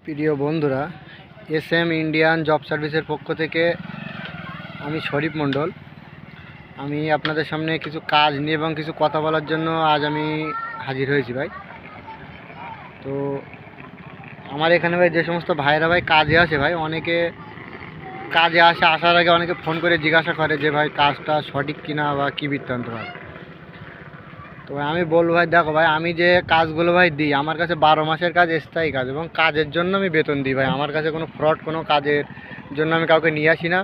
প্রিয় বন্ধুরা, SM Indian job সার্ভিসের পক্ষ থেকে আমি শরীফ মণ্ডল। আমি আপনাদের সামনে কিছু কাজ নিয়ে এবং কিছু কথা বলার জন্য আজ আমি হাজির হয়েছি ভাই। তো আমার এখানে ভাই যে সমস্ত ভাইরা ভাই কাজে আসে ভাই, অনেকে কাজে আসার আগে অনেকে ফোন করে জিজ্ঞাসা করে যে ভাই কাজটা সঠিক কিনা বা কী বৃত্তান্ত ভাই। তো আমি বলবো ভাই, দেখো ভাই, আমি যে কাজগুলো ভাই দিই, আমার কাছে 12 মাসের কাজ, স্থায়ী কাজ, এবং কাজের জন্য আমি বেতন দিই ভাই। আমার কাছে কোনো ফ্রড কোনো কাজের জন্য আমি কাউকে নিয়ে আসি না,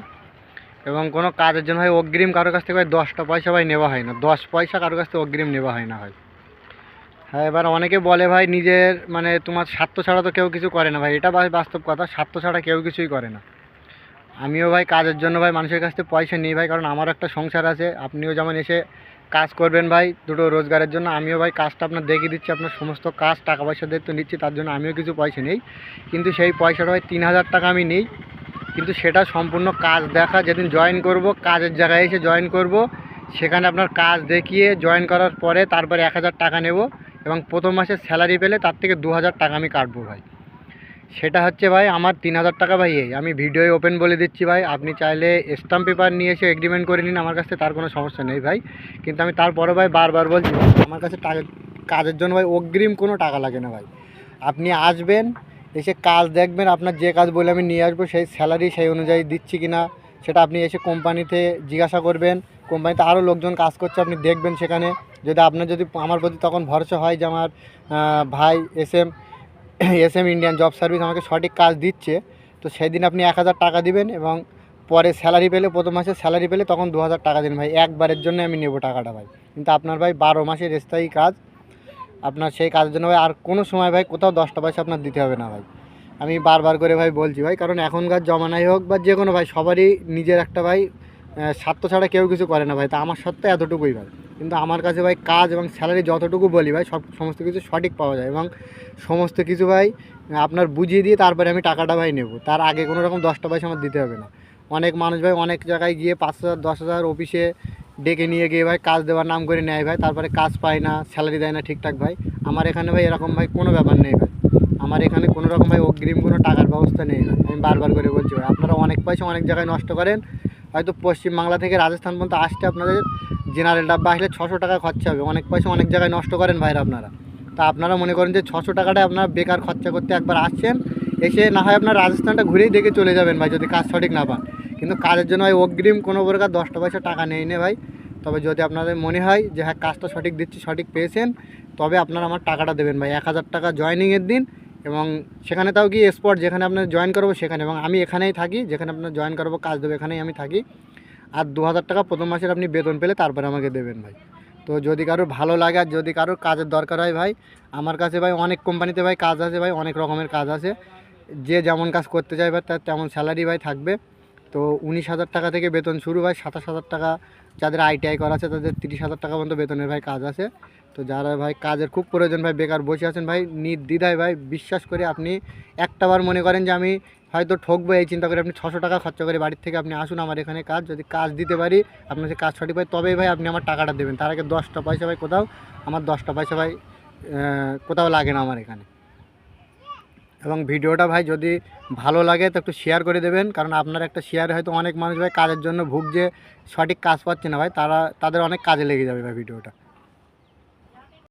এবং কোনো কাজের জন্য ভাই অগ্রিম কারোর কাছ থেকে ভাই 10টা পয়সা ভাই নেওয়া হয় না। 10 পয়সা কারোর কাছ থেকে অগ্রিম নেওয়া হয় না ভাই। হ্যাঁ, এবার অনেকে বলে ভাই নিজের মানে তোমার স্বার্থ ছাড়া তো কেউ কিছু করে না ভাই। এটা ভাই বাস্তব কথা, স্বার্থ ছাড়া কেউ কিছুই করে না। আমিও ভাই কাজের জন্য ভাই মানুষের কাছ থেকে পয়সা নিই ভাই, কারণ আমার একটা সংসার আছে। আপনিও যেমন এসে কাজ করবেন ভাই দুটো রোজগারের জন্য, আমিও ভাই কাজটা আপনার দেখিয়ে দিচ্ছি, আপনার সমস্ত কাজ টাকা পয়সা দায়িত্ব নিচ্ছি, তার জন্য আমিও কিছু পয়সা নেই। কিন্তু সেই পয়সাটা ভাই 3000 টাকা আমি নিই, কিন্তু সেটা সম্পূর্ণ কাজ দেখা, যেদিন জয়েন করব, কাজের জায়গায় এসে জয়েন করব, সেখানে আপনার কাজ দেখিয়ে জয়েন করার পরে তারপরে 1000 টাকা নেব, এবং প্রথম মাসের স্যালারি পেলে তার থেকে 2000 টাকা আমি কাটবো ভাই। সেটা হচ্ছে ভাই আমার 3000 টাকা ভাই। আমি ভিডিওয়ে ওপেন বলে দিচ্ছি ভাই, আপনি চাইলে স্ট্যাম্প পেপার নিয়ে এসে এগ্রিমেন্ট করে নিন আমার কাছ থেকে, তার কোনো সমস্যা নেই ভাই। কিন্তু আমি তারপরে ভাই বারবার বলছি, আমার কাছে টাকা কাজের জন্য ভাই অগ্রিম কোনো টাকা লাগে না ভাই। আপনি আসবেন, এসে কাজ দেখবেন, আপনার যে কাজ বলে আমি নিয়ে আসবো সেই স্যালারি সেই অনুযায়ী দিচ্ছি কি না সেটা আপনি এসে কোম্পানিতে জিজ্ঞাসা করবেন। কোম্পানিতে আরও লোকজন কাজ করছে, আপনি দেখবেন সেখানে। যদি আপনার আমার প্রতি তখন ভরসা হয় যে আমার ভাই এসএম ইন্ডিয়ান জব সার্ভিস আমাকে সঠিক কাজ দিচ্ছে, তো সেই দিন আপনি 1000 টাকা দিবেন, এবং পরে স্যালারি পেলে, প্রথম মাসে স্যালারি পেলে তখন 2000 টাকা দিন ভাই। একবারের জন্য আমি নেব টাকাটা ভাই। কিন্তু আপনার ভাই 12 মাসের স্থায়ী কাজ, আপনার সেই কাজের জন্য ভাই আর কোনো সময় ভাই কোথাও 10টা পয়সা আপনার দিতে হবে না ভাই। আমি বারবার করে ভাই বলছি ভাই, কারণ এখনকার জমানায় হোক বা যে কোনো ভাই, সবারই নিজের একটা ভাই স্বার্থ ছাড়া কেউ কিছু করে না ভাই। তা আমার সত্ত্বে এতটুকুই ভাই। কিন্তু আমার কাছে ভাই কাজ এবং স্যালারি যতটুকু বলি ভাই, সমস্ত কিছু সঠিক পাওয়া যায়, এবং সমস্ত কিছু ভাই আপনার বুঝিয়ে দিয়ে তারপরে আমি টাকাটা ভাই নেব। তার আগে কোনো রকম 10টা পয়সা আমার দিতে হবে না। অনেক মানুষ ভাই অনেক জায়গায় গিয়ে 5000 10,000 অফিসে ডেকে নিয়ে গিয়ে ভাই কাজ দেওয়ার নাম করে নেয় ভাই, তারপরে কাজ পায় না, স্যালারি দেয় না ঠিকঠাক ভাই। আমার এখানে ভাই এরকম ভাই কোনো ব্যাপার নেই ভাই। আমার এখানে কোনো রকম ভাই অগ্রিম কোনো টাকার ব্যবস্থা নেই ভাই। আমি বারবার করে বলছি ভাই, আপনারা অনেক পয়সা অনেক জায়গায় নষ্ট করেন। হয়তো পশ্চিমবাংলা থেকে রাজস্থান পর্যন্ত আসতে আপনাদের জেনারেল ডাব্বা আসলে 600 টাকা খরচা হবে। অনেক পয়সা অনেক জায়গায় নষ্ট করেন ভাইরা আপনারা। তা আপনারা মনে করেন যে 600 টাকাটা আপনারা বেকার খরচা করতে একবার আসছেন, এসে না হয় আপনার রাজস্থানটা ঘুরেই দেখে চলে যাবেন ভাই, যদি কাজ সঠিক না পান। কিন্তু কাজের জন্য ভাই অগ্রিম কোনো প্রকার 10টা পয়সা টাকা নেই নে ভাই। তবে যদি আপনাদের মনে হয় যে হ্যাঁ কাজটা সঠিক দিচ্ছি, সঠিক পেয়েছেন, তবে আপনারা আমার টাকাটা দেবেন ভাই। 1000 টাকা জয়েনিংয়ের দিন, এবং সেখানে তাও কি স্পট যেখানে আপনার জয়েন করবো সেখানে, এবং আমি এখানেই থাকি, যেখানে আপনার জয়েন করবো কাজ দেবো এখানেই আমি থাকি। আর 2000 টাকা প্রথম মাসের আপনি বেতন পেলে তারপরে আমাকে দেবেন ভাই। তো যদি কারোর ভালো লাগে আর যদি কারোর কাজের দরকার হয় ভাই, আমার কাছে ভাই অনেক কোম্পানিতে ভাই কাজ আছে ভাই, অনেক রকমের কাজ আছে। যে যেমন কাজ করতে চাই ভাই তার তেমন স্যালারি ভাই থাকবে। তো 19,000 টাকা থেকে বেতন শুরু ভাই, 27,000 টাকা যাদের আইটিআই করা আছে তাদের 30,000 টাকা পর্যন্ত বেতনের ভাই কাজ আছে। তো যারা ভাই কাজের খুব প্রয়োজন ভাই, বেকার বসে আছেন ভাই, নির্দ্বিধায় ভাই বিশ্বাস করে আপনি একটাবার মনে করেন যে আমি হয়তো ঠকবো, এই চিন্তা করে আপনি 600 টাকা খরচা করে বাড়ির থেকে আপনি আসুন আমার এখানে কাজ, যদি কাজ দিতে পারি, আপনার যে কাজ সঠিক ভাই, তবেই ভাই আপনি আমার টাকাটা দেবেন। তার আগে 10টা পয়সা ভাই কোথাও, আমার 10টা পয়সা ভাই কোথাও লাগে না আমার এখানে। এবং ভিডিওটা ভাই যদি ভালো লাগে তো একটু শেয়ার করে দেবেন, কারণ আপনার একটা শেয়ার হয়তো অনেক মানুষ ভাই কাজের জন্য ভুগছে, সঠিক কাজ পাচ্ছে না ভাই, তাদের অনেক কাজে লেগে যাবে ভাই ভিডিওটা।